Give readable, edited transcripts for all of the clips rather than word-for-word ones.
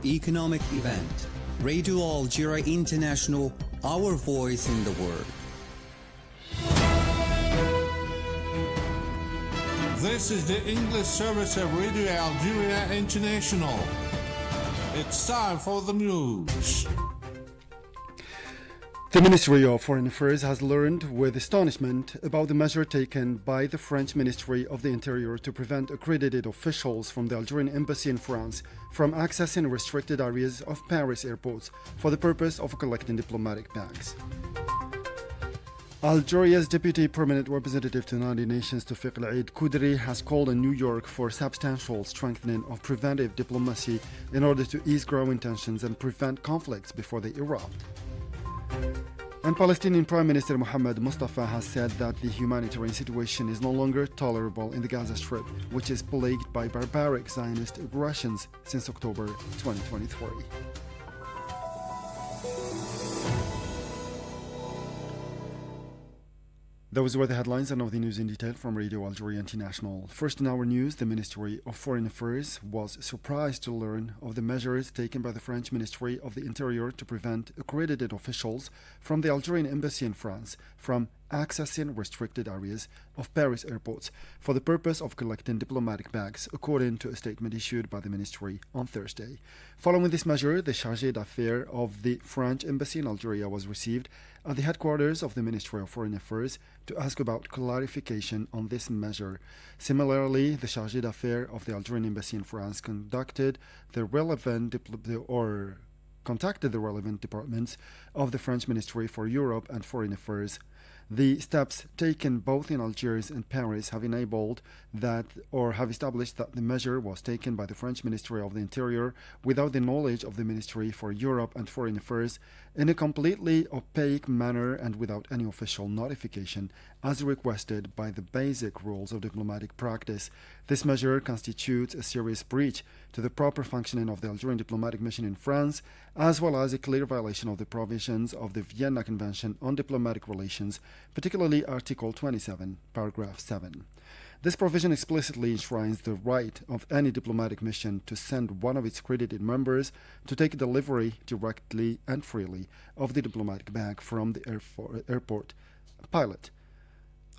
economic event. Radio Algeria International, our voice in the world. This is the English service of Radio Algeria International. It's time for the news. The Ministry of Foreign Affairs has learned with astonishment about the measure taken by the French Ministry of the Interior to prevent accredited officials from the Algerian embassy in France from accessing restricted areas of Paris airports for the purpose of collecting diplomatic bags. Algeria's Deputy Permanent Representative to the United Nations Tawfiq Al Qudri has called on New York for substantial strengthening of preventive diplomacy in order to ease growing tensions and prevent conflicts before they erupt. And Palestinian Prime Minister Mohammed Mustafa has said that the humanitarian situation is no longer tolerable in the Gaza Strip, which is plagued by barbaric Zionist aggressions since October 2023. Those were the headlines, and now the news in detail from Radio Algeria International. First in our news, the Ministry of Foreign Affairs was surprised to learn of the measures taken by the French Ministry of the Interior to prevent accredited officials from the Algerian embassy in France from accessing restricted areas of Paris airports for the purpose of collecting diplomatic bags, according to a statement issued by the ministry on Thursday. Following this measure, the chargé d'affaires of the French embassy in Algeria was received at the headquarters of the Ministry of Foreign Affairs to ask about clarification on this measure. Similarly, the chargé d'affaires of the Algerian embassy in France contacted the relevant departments of the French Ministry for Europe and Foreign Affairs. The steps taken both in Algiers and Paris have enabled that, or have established that the measure was taken by the French Ministry of the Interior without the knowledge of the Ministry for Europe and Foreign Affairs, in a completely opaque manner and without any official notification, as requested by the basic rules of diplomatic practice. This measure constitutes a serious breach to the proper functioning of the Algerian diplomatic mission in France, as well as a clear violation of the provisions of the Vienna Convention on Diplomatic Relations, particularly Article 27, Paragraph 7. This provision explicitly enshrines the right of any diplomatic mission to send one of its accredited members to take delivery directly and freely of the diplomatic bag from the airport pilot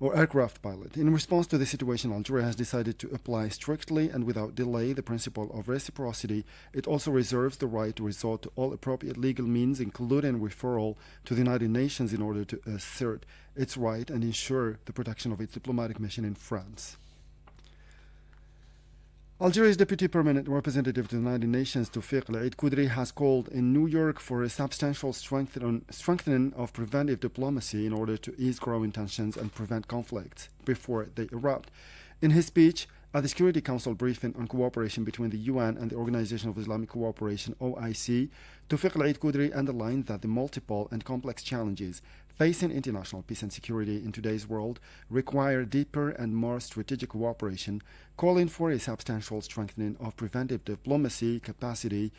or aircraft pilot. In response to the situation, Algeria has decided to apply strictly and without delay the principle of reciprocity. It also reserves the right to resort to all appropriate legal means, including referral to the United Nations, in order to assert its right and ensure the protection of its diplomatic mission in France. Algeria's Deputy Permanent Representative to the United Nations, Tawfiq Al Qudri, has called in New York for a substantial strengthening of preventive diplomacy in order to ease growing tensions and prevent conflicts before they erupt. In his speech at the Security Council briefing on cooperation between the UN and the Organization of Islamic Cooperation, OIC, Tawfiq Al Qudri underlined that the multiple and complex challenges facing international peace and security in today's world require deeper and more strategic cooperation, calling for a substantial strengthening of preventive diplomacy capacity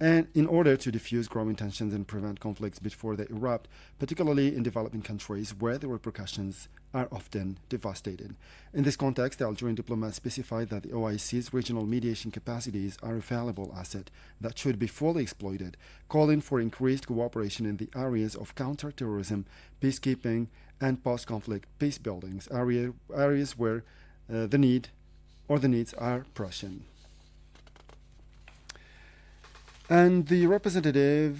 and in order to diffuse growing tensions and prevent conflicts before they erupt, particularly in developing countries where the repercussions are often devastating. In this context, the Algerian diplomat specified that the OIC's regional mediation capacities are a valuable asset that should be fully exploited, calling for increased cooperation in the areas of counter-terrorism, peacekeeping, and post-conflict peace buildings, areas where the needs are pressing. And the representing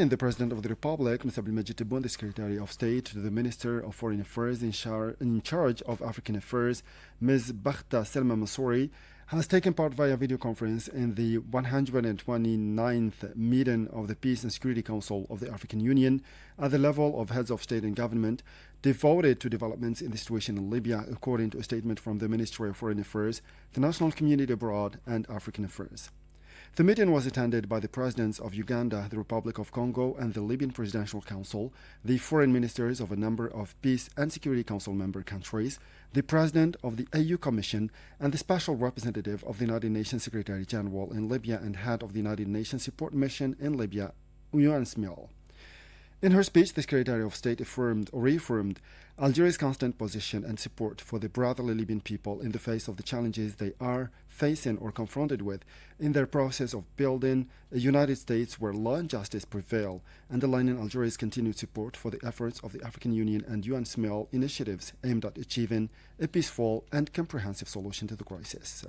the President of the Republic, Mr. Abdelmajid Tebboune, the Secretary of State to the Minister of Foreign Affairs in charge of African Affairs, Ms. Bakhta Selma Mansouri, has taken part via video conference in the 129th meeting of the Peace and Security Council of the African Union at the level of heads of state and government, devoted to developments in the situation in Libya, according to a statement from the Ministry of Foreign Affairs, the National Community Abroad, and African Affairs. The meeting was attended by the presidents of Uganda, the Republic of Congo, and the Libyan Presidential Council, the foreign ministers of a number of Peace and Security Council member countries, the president of the AU Commission, and the special representative of the United Nations Secretary General in Libya and head of the United Nations Support Mission in Libya, UNSMIL. In her speech, the Secretary of State reaffirmed Algeria's constant position and support for the brotherly Libyan people in the face of the challenges they are facing or confronted with in their process of building a United States where law and justice prevail, underlining Algeria's continued support for the efforts of the African Union and UN SMIL initiatives aimed at achieving a peaceful and comprehensive solution to the crisis.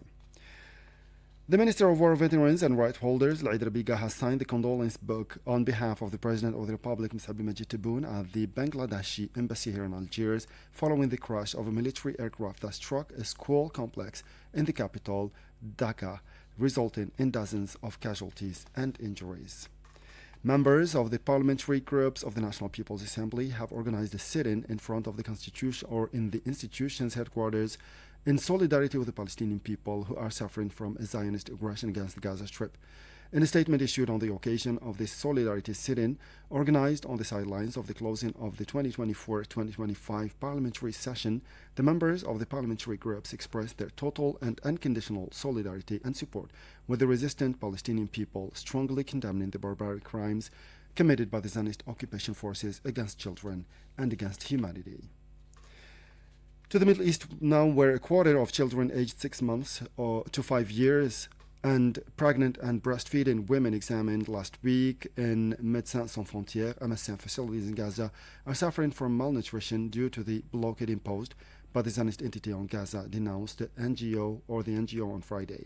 The Minister of War Veterans and Right Holders, Al Rabiga, has signed the condolence book on behalf of the President of the Republic, Mr. Abdulmajid Tebboune, at the Bangladeshi embassy here in Algiers, following the crash of a military aircraft that struck a school complex in the capital, Dhaka, resulting in dozens of casualties and injuries. Members of the parliamentary groups of the National People's Assembly have organized a sit-in in front of the Constitution or in the institution's headquarters in solidarity with the Palestinian people who are suffering from a Zionist aggression against the Gaza Strip. In a statement issued on the occasion of this solidarity sit-in, organized on the sidelines of the closing of the 2024-2025 parliamentary session, the members of the parliamentary groups expressed their total and unconditional solidarity and support with the resistant Palestinian people, strongly condemning the barbaric crimes committed by the Zionist occupation forces against children and against humanity. To the Middle East now, where a quarter of children aged 6 months to 5 years and pregnant and breastfeeding women examined last week in Médecins Sans Frontières MSF facilities in Gaza are suffering from malnutrition due to the blockade imposed by the Zionist entity on Gaza, denounced the NGO on Friday.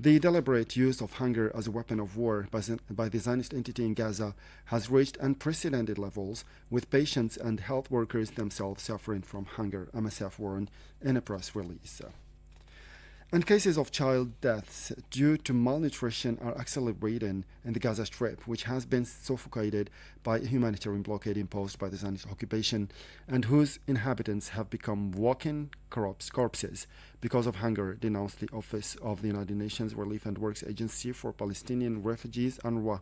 The deliberate use of hunger as a weapon of war by the Zionist entity in Gaza has reached unprecedented levels, with patients and health workers themselves suffering from hunger, MSF warned in a press release. And cases of child deaths due to malnutrition are accelerating in the Gaza Strip, which has been suffocated by a humanitarian blockade imposed by the Zionist occupation and whose inhabitants have become walking corpses because of hunger, denounced the Office of the United Nations Relief and Works Agency for Palestinian Refugees, UNRWA.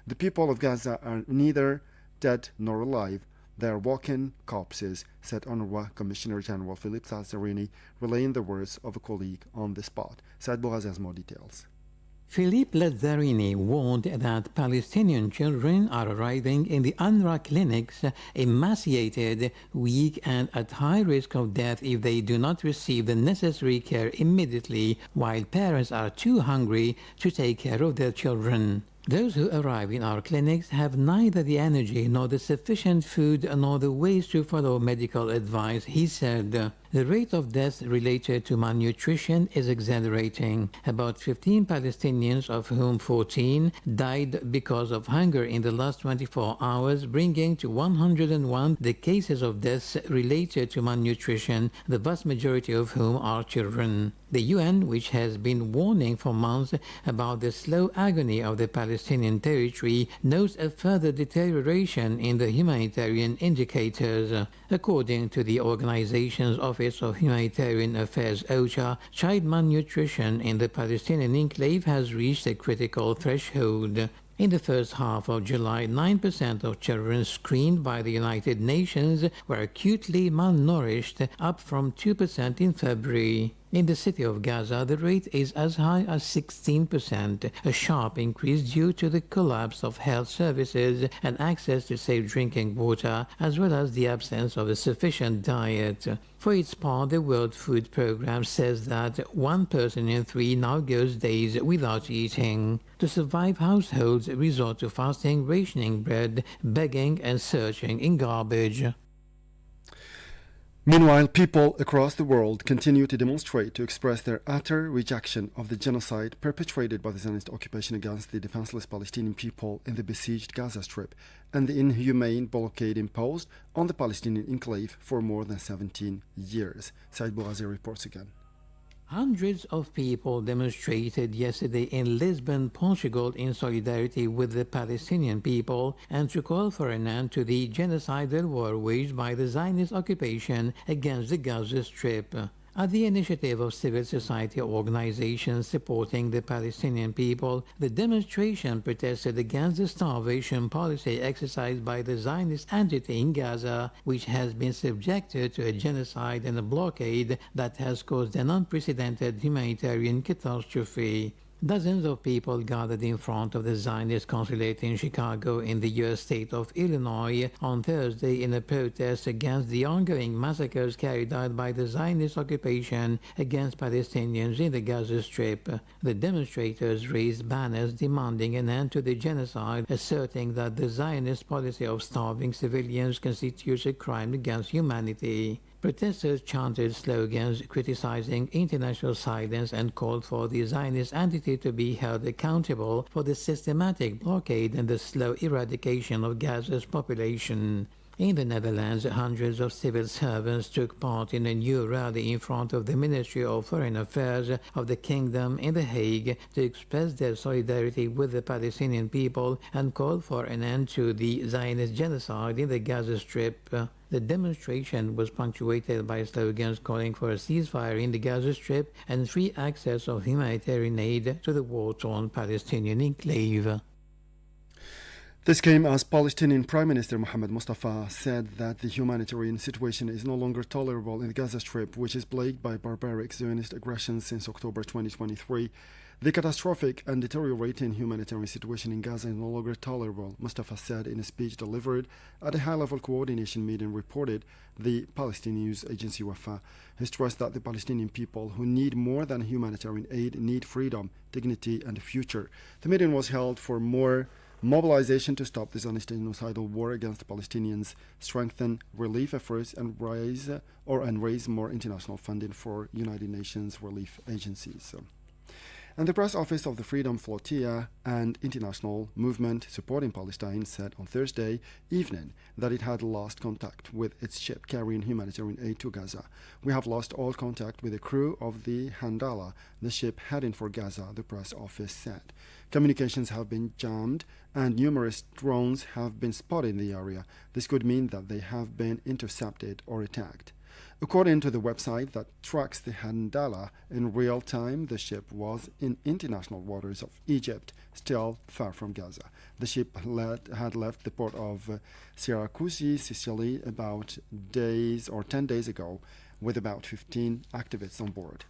The people of Gaza are neither dead nor alive. They are walking corpses, said UNRWA Commissioner General Philippe Lazzarini, relaying the words of a colleague on the spot. Saad Boughaz has more details. Philippe Lazzarini warned that Palestinian children are arriving in the UNRWA clinics emaciated, weak, and at high risk of death if they do not receive the necessary care immediately, while parents are too hungry to take care of their children. Those who arrive in our clinics have neither the energy nor the sufficient food nor the ways to follow medical advice, he said. The rate of death related to malnutrition is exaggerating. About 15 Palestinians, of whom 14 died because of hunger in the last 24 hours, bringing to 101 the cases of deaths related to malnutrition, the vast majority of whom are children. The UN, which has been warning for months about the slow agony of the Palestinian territory, notes a further deterioration in the humanitarian indicators. According to the organization's Office of Humanitarian Affairs OCHA, child malnutrition in the Palestinian enclave has reached a critical threshold. In the first half of July, 9% of children screened by the United Nations were acutely malnourished, up from 2% in February. In the city of Gaza, the rate is as high as 16%, a sharp increase due to the collapse of health services and access to safe drinking water, as well as the absence of a sufficient diet. For its part, the World Food Programme says that 1 person in 3 now goes days without eating. To survive, households resort to fasting, rationing bread, begging, and searching in garbage. Meanwhile, people across the world continue to demonstrate to express their utter rejection of the genocide perpetrated by the Zionist occupation against the defenseless Palestinian people in the besieged Gaza Strip and the inhumane blockade imposed on the Palestinian enclave for more than 17 years. Saad Boughaz reports again. Hundreds of people demonstrated yesterday in Lisbon, Portugal, in solidarity with the Palestinian people and to call for an end to the genocidal war waged by the Zionist occupation against the Gaza Strip. At the initiative of civil society organizations supporting the Palestinian people, the demonstration protested against the starvation policy exercised by the Zionist entity in Gaza, which has been subjected to a genocide and a blockade that has caused an unprecedented humanitarian catastrophe. Dozens of people gathered in front of the Zionist consulate in Chicago in the U.S. state of Illinois on Thursday in a protest against the ongoing massacres carried out by the Zionist occupation against Palestinians in the Gaza Strip. The demonstrators raised banners demanding an end to the genocide, asserting that the Zionist policy of starving civilians constitutes a crime against humanity. Protesters chanted slogans criticizing international silence and called for the Zionist entity to be held accountable for the systematic blockade and the slow eradication of Gaza's population. In the Netherlands, hundreds of civil servants took part in a new rally in front of the Ministry of Foreign Affairs of the Kingdom in The Hague to express their solidarity with the Palestinian people and call for an end to the Zionist genocide in the Gaza Strip. The demonstration was punctuated by slogans calling for a ceasefire in the Gaza Strip and free access of humanitarian aid to the war-torn Palestinian enclave. This came as Palestinian Prime Minister Mohammed Mustafa said that the humanitarian situation is no longer tolerable in the Gaza Strip, which is plagued by barbaric Zionist aggression since October 2023. The catastrophic and deteriorating humanitarian situation in Gaza is no longer tolerable, Mustafa said in a speech delivered at a high-level coordination meeting, reported the Palestinian news agency Wafa. He stressed that the Palestinian people, who need more than humanitarian aid, need freedom, dignity, and a future. The meeting was held for more mobilization to stop the Zionist genocidal war against the Palestinians, strengthen relief efforts, and raise more international funding for United Nations relief agencies. And the press office of the Freedom Flotilla and international movement supporting Palestine said on Thursday evening that it had lost contact with its ship carrying humanitarian aid to Gaza. We have lost all contact with the crew of the Handala, the ship heading for Gaza, the press office said. Communications have been jammed and numerous drones have been spotted in the area. This could mean that they have been intercepted or attacked. According to the website that tracks the Handala in real time, the ship was in international waters of Egypt, still far from Gaza. The ship had left the port of Syracuse, Sicily, about 10 days ago, with about 15 activists on board.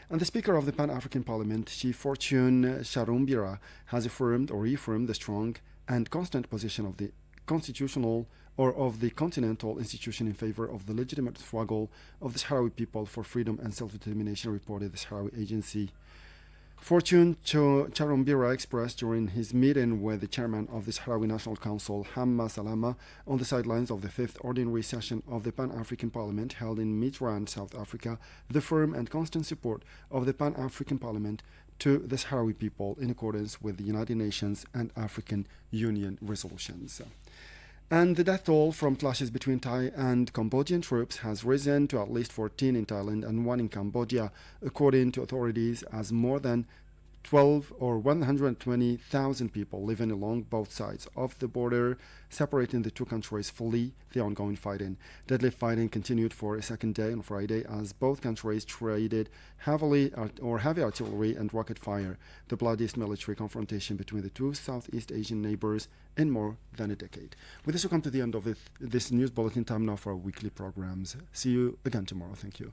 And the Speaker of the Pan-African Parliament, Chief Fortune Sharumbira, has affirmed or reaffirmed the strong and constant position of the constitutional or of the continental institution in favor of the legitimate struggle of the Sahrawi people for freedom and self-determination, reported the Sahrawi agency. Fortune Charumbira expressed during his meeting with the chairman of the Sahrawi National Council, Hamma Salama, on the sidelines of the 5th ordinary session of the Pan-African Parliament held in Midrand, South Africa, the firm and constant support of the Pan-African Parliament to the Sahrawi people in accordance with the United Nations and African Union resolutions. And the death toll from clashes between Thai and Cambodian troops has risen to at least 14 in Thailand and 1 in Cambodia, according to authorities, as more than 120,000 people living along both sides of the border separating the two countries flee the ongoing fighting. Deadly fighting continued for a second day on Friday as both countries traded heavy artillery and rocket fire, the bloodiest military confrontation between the two Southeast Asian neighbors in more than a decade. With this, we come to the end of this news bulletin. Time now for our weekly programs. See you again tomorrow. Thank you.